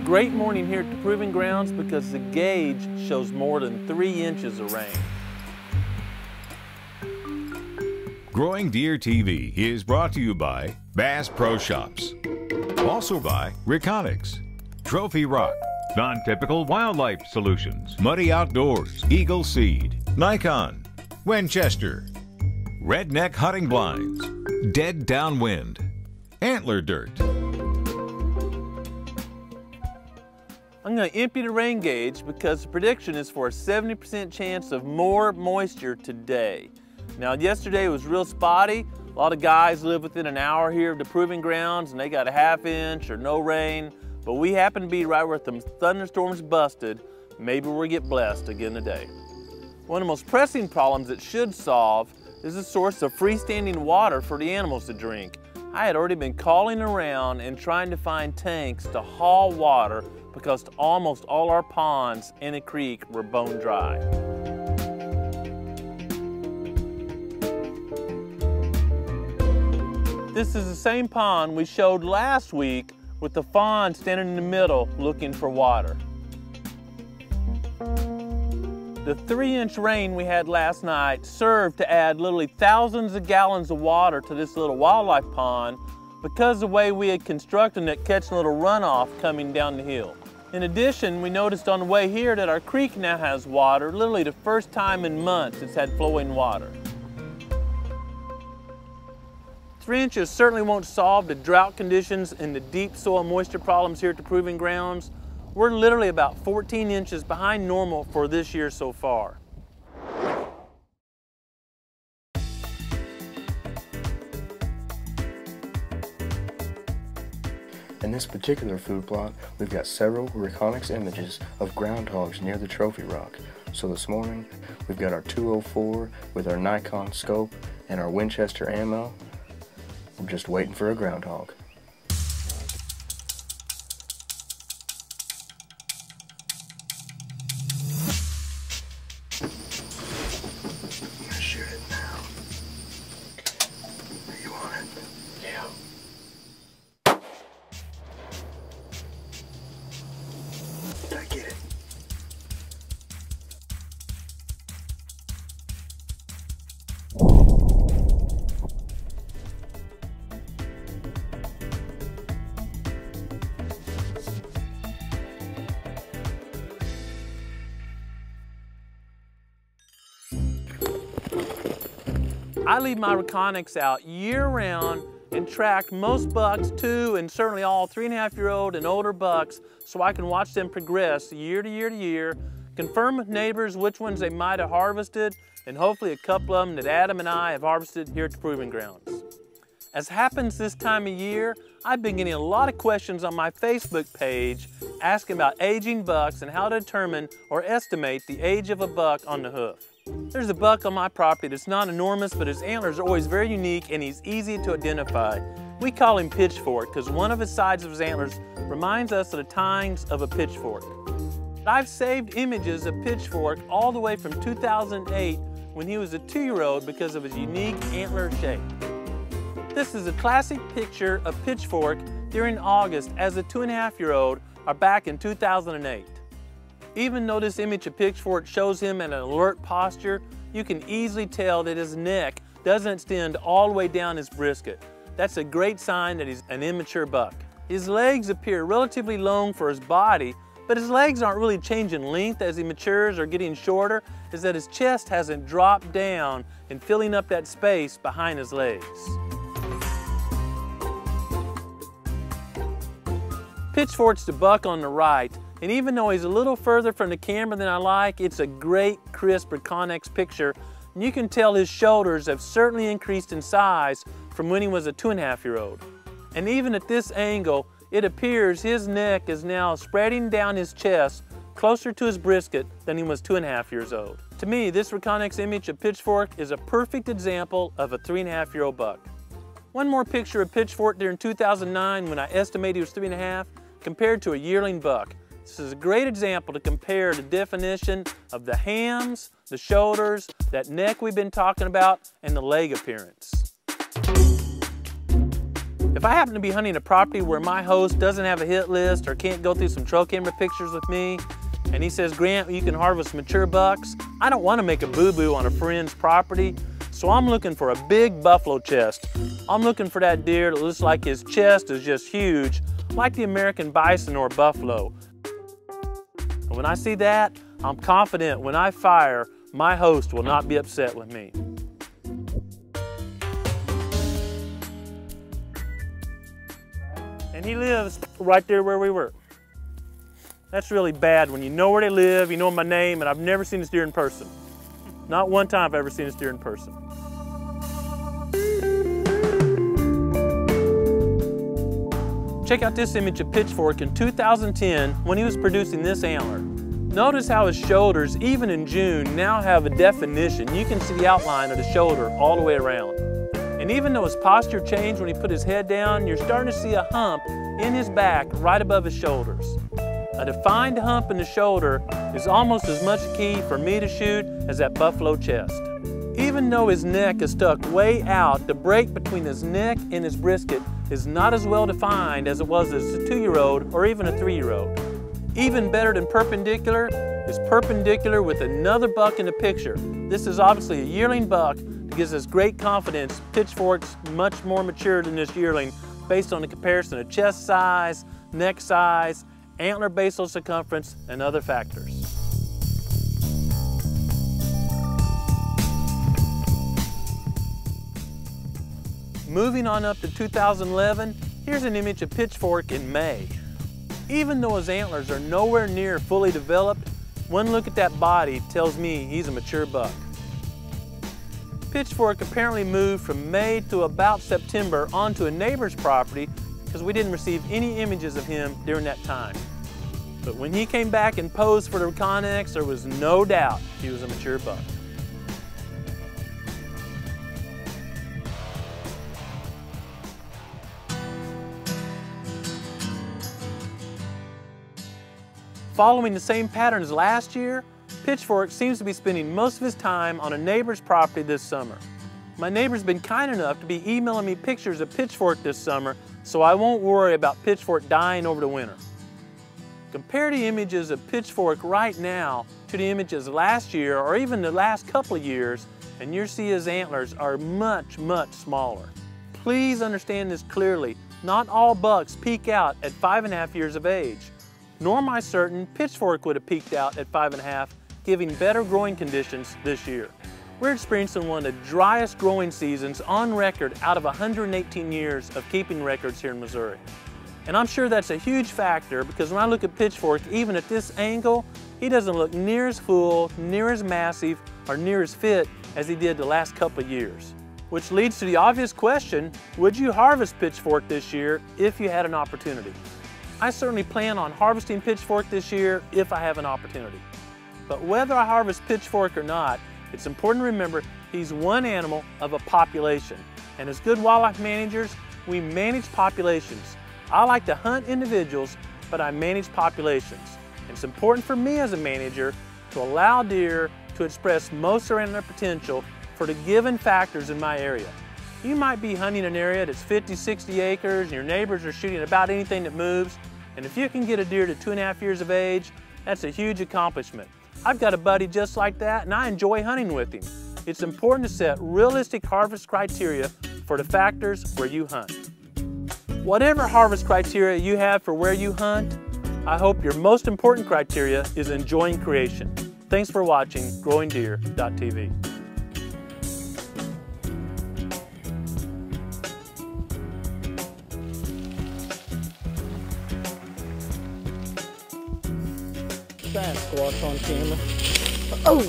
Great morning here at the Proving Grounds because the gauge shows more than 3 inches of rain. GrowingDeer.tv is brought to you by Bass Pro Shops. Also by Reconics, Trophy Rock, Non-Typical Wildlife Solutions, Muddy Outdoors, Eagle Seed, Nikon, Winchester, Redneck Hunting Blinds, Dead Downwind, Antler Dirt. I'm going to empty the rain gauge because the prediction is for a 70% chance of more moisture today. Now yesterday was real spotty. A lot of guys live within an hour here of the Proving Grounds and they got a ½ inch or no rain, but we happen to be right where the thunderstorms busted. Maybe we'll get blessed again today. One of the most pressing problems it should solve is the source of freestanding water for the animals to drink. I had already been calling around and trying to find tanks to haul water because almost all our ponds in the creek were bone dry. This is the same pond we showed last week with the fawn standing in the middle looking for water. The 3-inch rain we had last night served to add literally thousands of gallons of water to this little wildlife pond because the way we had constructed it, catching a little runoff coming down the hill. In addition, we noticed on the way here that our creek now has water, literally the first time in months it's had flowing water. 3 inches certainly won't solve the drought conditions and the deep soil moisture problems here at the Proving Grounds. We're literally about 14 inches behind normal for this year so far. In this particular food plot, we've got several Reconics images of groundhogs near the trophy rock. So this morning, we've got our 204 with our Nikon scope and our Winchester ammo. I'm just waiting for a groundhog. I'm gonna shoot it now. Are you on it? Yeah. Did I get it? I leave my Reconics out year-round and track most bucks, 2 and certainly all 3.5-year-old and older bucks, so I can watch them progress year to year to year, confirm with neighbors which ones they might have harvested, and hopefully a couple of them that Adam and I have harvested here at the Proving Grounds. As happens this time of year, I've been getting a lot of questions on my Facebook page asking about aging bucks and how to determine or estimate the age of a buck on the hoof. There's a buck on my property that's not enormous, but his antlers are always very unique and he's easy to identify. We call him Pitchfork because one of his sides of his antlers reminds us of the tines of a pitchfork. I've saved images of Pitchfork all the way from 2008 when he was a 2-year-old because of his unique antler shape. This is a classic picture of Pitchfork during August as a 2.5-year-old or back in 2008. Even though this image of Pitchfork shows him in an alert posture, you can easily tell that his neck doesn't extend all the way down his brisket. That's a great sign that he's an immature buck. His legs appear relatively long for his body, but his legs aren't really changing length as he matures or getting shorter, is that his chest hasn't dropped down and filling up that space behind his legs. Pitchfork's the buck on the right, and even though he's a little further from the camera than I like, it's a great crisp Reconics picture, and you can tell his shoulders have certainly increased in size from when he was a 2.5-year-old. And even at this angle, it appears his neck is now spreading down his chest closer to his brisket than he was 2.5 years old. To me, this Reconics image of Pitchfork is a perfect example of a 3.5-year-old buck. One more picture of Pitchfork during 2009 when I estimated he was 3.5 compared to a yearling buck. This is a great example to compare the definition of the hams, the shoulders, that neck we've been talking about, and the leg appearance. If I happen to be hunting a property where my host doesn't have a hit list or can't go through some trail camera pictures with me, and he says, Grant, you can harvest mature bucks, I don't want to make a boo-boo on a friend's property, so I'm looking for a big buffalo chest. I'm looking for that deer that looks like his chest is just huge, like the American bison or buffalo. And when I see that, I'm confident when I fire, my host will not be upset with me. And he lives right there where we were. That's really bad when you know where they live, you know my name, and I've never seen this deer in person. Not one time I've ever seen this deer in person. Check out this image of Pitchfork in 2010 when he was producing this antler. Notice how his shoulders, even in June, now have a definition. You can see the outline of the shoulder all the way around. And even though his posture changed when he put his head down, you're starting to see a hump in his back right above his shoulders. A defined hump in the shoulder is almost as much key for me to shoot as that buffalo chest. Even though his neck is stuck way out, the break between his neck and his brisket is not as well defined as it was as a 2-year-old or even a 3-year-old. Even better than perpendicular is perpendicular with another buck in the picture. This is obviously a yearling buck that gives us great confidence Pitchfork's much more mature than this yearling based on the comparison of chest size, neck size, antler basal circumference, and other factors. Moving on up to 2011, here's an image of Pitchfork in May. Even though his antlers are nowhere near fully developed, one look at that body tells me he's a mature buck. Pitchfork apparently moved from May to about September onto a neighbor's property because we didn't receive any images of him during that time. But when he came back and posed for the Reconnex, there was no doubt he was a mature buck. Following the same pattern as last year, Pitchfork seems to be spending most of his time on a neighbor's property this summer. My neighbor's been kind enough to be emailing me pictures of Pitchfork this summer, so I won't worry about Pitchfork dying over the winter. Compare the images of Pitchfork right now to the images last year or even the last couple of years, and you'll see his antlers are much, much smaller. Please understand this clearly. Not all bucks peak out at 5.5 years of age. Nor am I certain Pitchfork would have peaked out at 5.5, giving better growing conditions this year. We're experiencing one of the driest growing seasons on record out of 118 years of keeping records here in Missouri. And I'm sure that's a huge factor because when I look at Pitchfork, even at this angle, he doesn't look near as full, near as massive, or near as fit as he did the last couple of years. Which leads to the obvious question, would you harvest Pitchfork this year if you had an opportunity? I certainly plan on harvesting Pitchfork this year if I have an opportunity. But whether I harvest Pitchfork or not, it's important to remember he's one animal of a population. And as good wildlife managers, we manage populations. I like to hunt individuals, but I manage populations. And it's important for me as a manager to allow deer to express most of their potential for the given factors in my area. You might be hunting an area that's 50, 60 acres and your neighbors are shooting about anything that moves. And if you can get a deer to 2.5 years of age, that's a huge accomplishment. I've got a buddy just like that and I enjoy hunting with him. It's important to set realistic harvest criteria for the factors where you hunt. Whatever harvest criteria you have for where you hunt, I hope your most important criteria is enjoying creation. Thanks for watching GrowingDeer.tv. Sasquatch on camera. Oh!